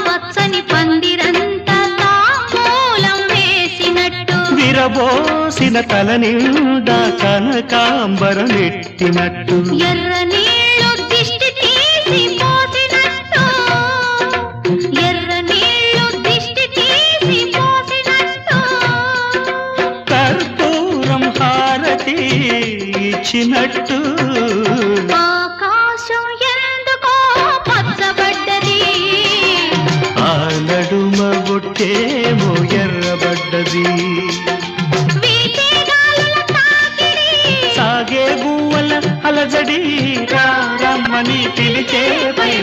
పచ్చని పందిరంతా తాంబూలం వేసినట్టు విరబోసిన తల నిండా కనకాంబరం ఎట్టినట్టు ఎర్ర నీళ్ళు దిష్టి తీసి పోసినట్టు ఎర్ర నీళ్ళు దిష్టి తీసి పోసినట్టు కర్పూరం హారతి ఇచ్చినట్టు ఆకాశం ఎందుకో పచ్చబడ్డది ఆ నడుమ బొట్టేమో ఎర్రబడ్డది సాగే గువ్వల అలజడి రమ్మని పిలిచే పై